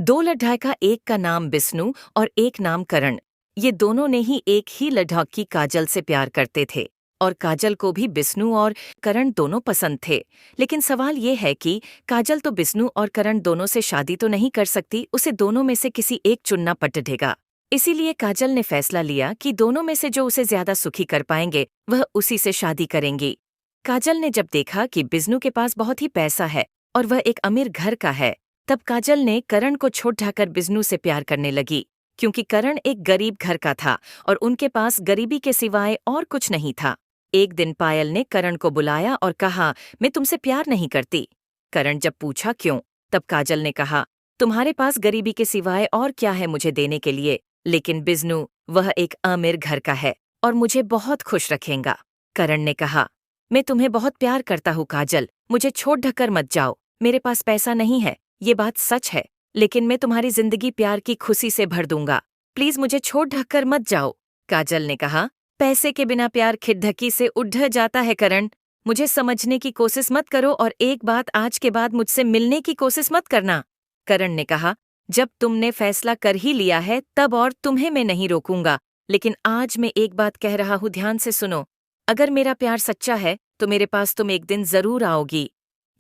दो लड़ाई का, एक का नाम बिस्नू और एक नाम करण। ये दोनों ने ही एक ही लड़की काजल से प्यार करते थे और काजल को भी बिस्नू और करण दोनों पसंद थे। लेकिन सवाल ये है कि काजल तो बिस्नू और करण दोनों से शादी तो नहीं कर सकती, उसे दोनों में से किसी एक चुनना पड़ेगा। इसीलिए काजल ने फैसला लिया कि दोनों में से जो उसे ज्यादा सुखी कर पाएंगे वह उसी से शादी करेंगी। काजल ने जब देखा कि बिस्नू के पास बहुत ही पैसा है और वह एक अमीर घर का है, तब काजल ने करण को छोड़ ढाकर बिस्नू से प्यार करने लगी, क्योंकि करण एक गरीब घर का था और उनके पास गरीबी के सिवाय और कुछ नहीं था। एक दिन पायल ने करण को बुलाया और कहा, मैं तुमसे प्यार नहीं करती। करण जब पूछा क्यों, तब काजल ने कहा, तुम्हारे पास गरीबी के सिवाय और क्या है मुझे देने के लिए, लेकिन बिस्नू वह एक अमीर घर का है और मुझे बहुत खुश रखेगा। करण ने कहा, मैं तुम्हें बहुत प्यार करता हूँ काजल, मुझे छोड़ ढकर मत जाओ। मेरे पास पैसा नहीं है, ये बात सच है, लेकिन मैं तुम्हारी जिंदगी प्यार की खुशी से भर दूंगा। प्लीज मुझे छोड़ ढककर मत जाओ। काजल ने कहा, पैसे के बिना प्यार खिड़धकी से उठ जाता है करण। मुझे समझने की कोशिश मत करो और एक बात, आज के बाद मुझसे मिलने की कोशिश मत करना। करण ने कहा, जब तुमने फैसला कर ही लिया है तब और तुम्हें मैं नहीं रोकूंगा, लेकिन आज मैं एक बात कह रहा हूँ, ध्यान से सुनो। अगर मेरा प्यार सच्चा है तो मेरे पास तुम एक दिन जरूर आओगी।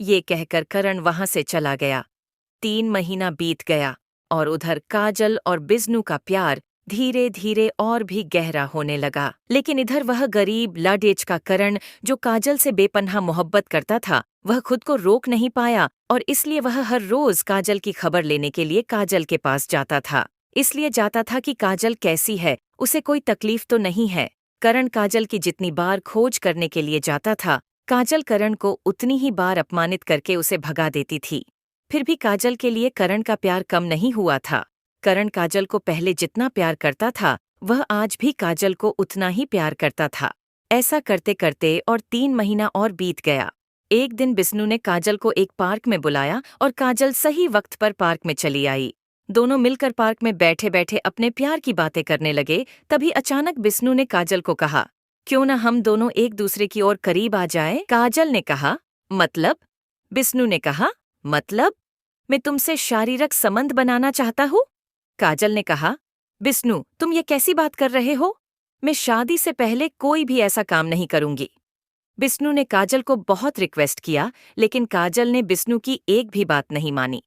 ये कहकर करण वहां से चला गया। 3 महीना बीत गया और उधर काजल और बिस्नू का प्यार धीरे धीरे और भी गहरा होने लगा। लेकिन इधर वह गरीब लाडेज का करण, जो काजल से बेपनाह मोहब्बत करता था, वह खुद को रोक नहीं पाया और इसलिए वह हर रोज काजल की खबर लेने के लिए काजल के पास जाता था। इसलिए जाता था कि काजल कैसी है, उसे कोई तकलीफ तो नहीं है। करण काजल की जितनी बार खोज करने के लिए जाता था, काजल करण को उतनी ही बार अपमानित करके उसे भगा देती थी। फिर भी काजल के लिए करण का प्यार कम नहीं हुआ था। करण काजल को पहले जितना प्यार करता था, वह आज भी काजल को उतना ही प्यार करता था। ऐसा करते करते और 3 महीना और बीत गया। एक दिन बिस्नू ने काजल को एक पार्क में बुलाया और काजल सही वक्त पर पार्क में चली आई। दोनों मिलकर पार्क में बैठे बैठे अपने प्यार की बातें करने लगे। तभी अचानक बिस्नू ने काजल को कहा, क्यों न हम दोनों एक दूसरे की ओर करीब आ जाएं? काजल ने कहा, मतलब? बिस्नू ने कहा, मतलब? मैं तुमसे शारीरिक संबंध बनाना चाहता हूँ। काजल ने कहा, बिस्नू तुम ये कैसी बात कर रहे हो? मैं शादी से पहले कोई भी ऐसा काम नहीं करूंगी। बिस्नू ने काजल को बहुत रिक्वेस्ट किया, लेकिन काजल ने बिस्नू की एक भी बात नहीं मानी।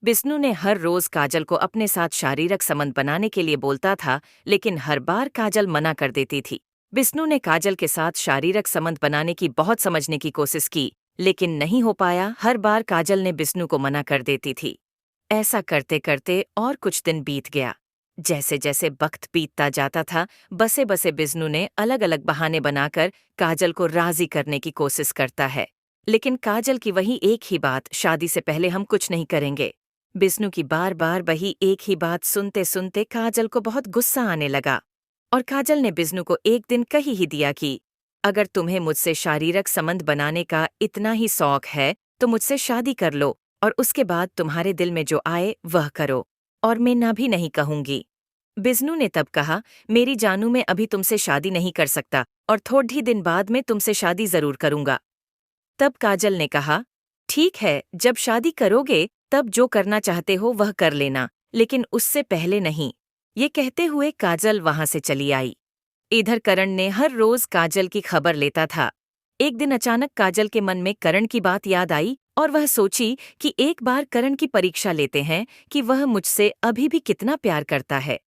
बिस्नू ने हर रोज काजल को अपने साथ शारीरिक संबंध बनाने के लिए बोलता था, लेकिन हर बार काजल मना कर देती थी। बिस्नू ने काजल के साथ शारीरिक संबंध बनाने की बहुत समझने की कोशिश की, लेकिन नहीं हो पाया। हर बार काजल ने बिस्नू को मना कर देती थी। ऐसा करते करते और कुछ दिन बीत गया। जैसे जैसे वक्त बीतता जाता था, बसे बसे बिस्नू ने अलग अलग बहाने बनाकर काजल को राजी करने की कोशिश करता है, लेकिन काजल की वही एक ही बात, शादी से पहले हम कुछ नहीं करेंगे। बिस्नू की बार बार वही एक ही बात सुनते सुनते काजल को बहुत गुस्सा आने लगा और काजल ने बिस्नू को एक दिन कह ही दिया कि अगर तुम्हें मुझसे शारीरिक संबंध बनाने का इतना ही शौक है तो मुझसे शादी कर लो और उसके बाद तुम्हारे दिल में जो आए वह करो, और मैं ना भी नहीं कहूंगी। बिस्नू ने तब कहा, मेरी जानू, मैं अभी तुमसे शादी नहीं कर सकता और थोड़े ही दिन बाद मैं तुमसे शादी जरूर करूंगा। तब काजल ने कहा, ठीक है, जब शादी करोगे तब जो करना चाहते हो वह कर लेना, लेकिन उससे पहले नहीं। ये कहते हुए काजल वहां से चली आई। इधर करण ने हर रोज काजल की खबर लेता था। एक दिन अचानक काजल के मन में करण की बात याद आई और वह सोची कि एक बार करण की परीक्षा लेते हैं कि वह मुझसे अभी भी कितना प्यार करता है।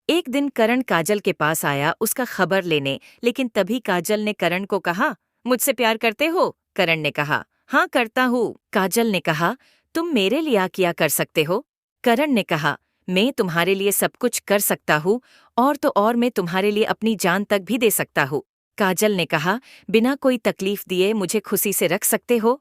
एक दिन करण काजल के पास आया उसका खबर लेने, लेकिन तभी काजल ने करण को कहा, मुझसे प्यार करते हो? करण ने कहा, हाँ करता हूँ। काजल ने कहा, तुम मेरे लिए क्या कर सकते हो? करण ने कहा, मैं तुम्हारे लिए सब कुछ कर सकता हूँ, और तो और मैं तुम्हारे लिए अपनी जान तक भी दे सकता हूँ। काजल ने कहा, बिना कोई तकलीफ दिए मुझे खुशी से रख सकते हो?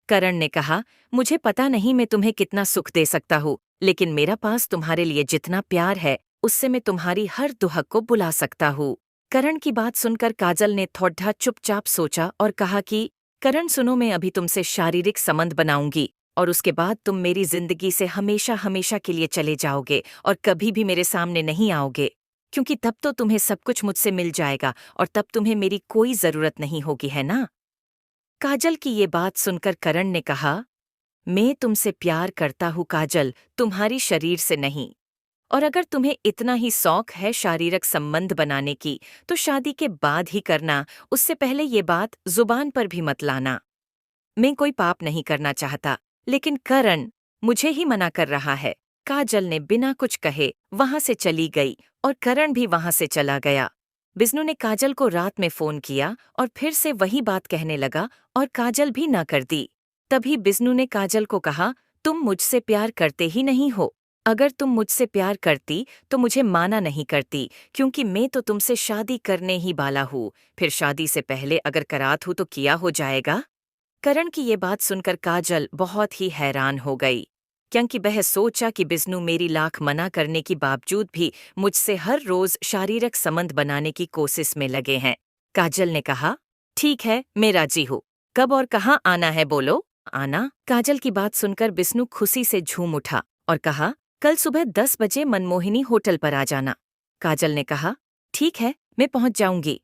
करण ने कहा, मुझे पता नहीं मैं तुम्हें कितना सुख दे सकता हूँ, लेकिन मेरा पास तुम्हारे लिए जितना प्यार है उससे मैं तुम्हारी हर दुहक को बुला सकता हूँ। करण की बात सुनकर काजल ने थोड़ा चुपचाप सोचा और कहा कि करण सुनो, मैं अभी तुमसे शारीरिक संबंध बनाऊंगी और उसके बाद तुम मेरी जिंदगी से हमेशा हमेशा के लिए चले जाओगे और कभी भी मेरे सामने नहीं आओगे, क्योंकि तब तो तुम्हें सब कुछ मुझसे मिल जाएगा और तब तुम्हें मेरी कोई जरूरत नहीं होगी, है ना? काजल की ये बात सुनकर करण ने कहा, मैं तुमसे प्यार करता हूँ काजल, तुम्हारी शरीर से नहीं। और अगर तुम्हें इतना ही शौक है शारीरिक संबंध बनाने की, तो शादी के बाद ही करना, उससे पहले ये बात जुबान पर भी मत लाना। मैं कोई पाप नहीं करना चाहता, लेकिन करण मुझे ही मना कर रहा है। काजल ने बिना कुछ कहे वहां से चली गई और करण भी वहां से चला गया। बिष्णु ने काजल को रात में फोन किया और फिर से वही बात कहने लगा और काजल भी ना कर दी। तभी बिष्णु ने काजल को कहा, तुम मुझसे प्यार करते ही नहीं हो। अगर तुम मुझसे प्यार करती तो मुझे माना नहीं करती, क्योंकि मैं तो तुमसे शादी करने ही वाला हूँ। फिर शादी से पहले अगर करात हूँ तो किया हो जाएगा। करण की ये बात सुनकर काजल बहुत ही हैरान हो गई, क्योंकि वह सोचा कि बिष्णु मेरी लाख मना करने के बावजूद भी मुझसे हर रोज शारीरिक संबंध बनाने की कोशिश में लगे हैं। काजल ने कहा, ठीक है, मैं राजी हूँ। कब और कहाँ आना है बोलो। आना? काजल की बात सुनकर बिष्णु खुशी से झूम उठा और कहा, कल सुबह 10 बजे मनमोहिनी होटल पर आ जाना। काजल ने कहा, ठीक है, मैं पहुंच जाऊंगी।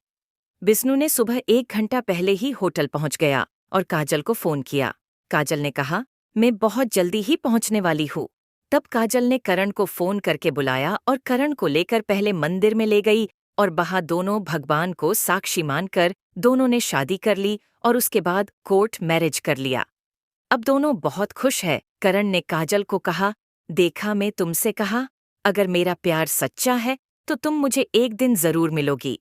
बिष्णु ने सुबह 1 घंटा पहले ही होटल पहुंच गया और काजल को फोन किया। काजल ने कहा, मैं बहुत जल्दी ही पहुंचने वाली हूँ। तब काजल ने करण को फोन करके बुलाया और करण को लेकर पहले मंदिर में ले गई और वहां दोनों भगवान को साक्षी मानकर दोनों ने शादी कर ली और उसके बाद कोर्ट मैरिज कर लिया। अब दोनों बहुत खुश है। करण ने काजल को कहा, देखा, मैं तुमसे कहा, अगर मेरा प्यार सच्चा है तो तुम मुझे एक दिन जरूर मिलोगी।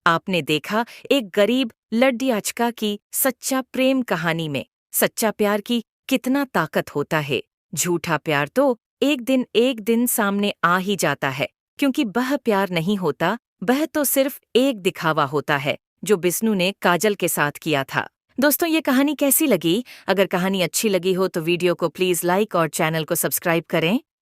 आपने देखा एक गरीब लड्डियाचका की सच्चा प्रेम कहानी में सच्चा प्यार की कितना ताकत होता है। झूठा प्यार तो एक दिन सामने आ ही जाता है, क्योंकि वह प्यार नहीं होता, वह तो सिर्फ एक दिखावा होता है, जो बिष्णु ने काजल के साथ किया था। दोस्तों, ये कहानी कैसी लगी? अगर कहानी अच्छी लगी हो तो वीडियो को प्लीज लाइक और चैनल को सब्सक्राइब करें।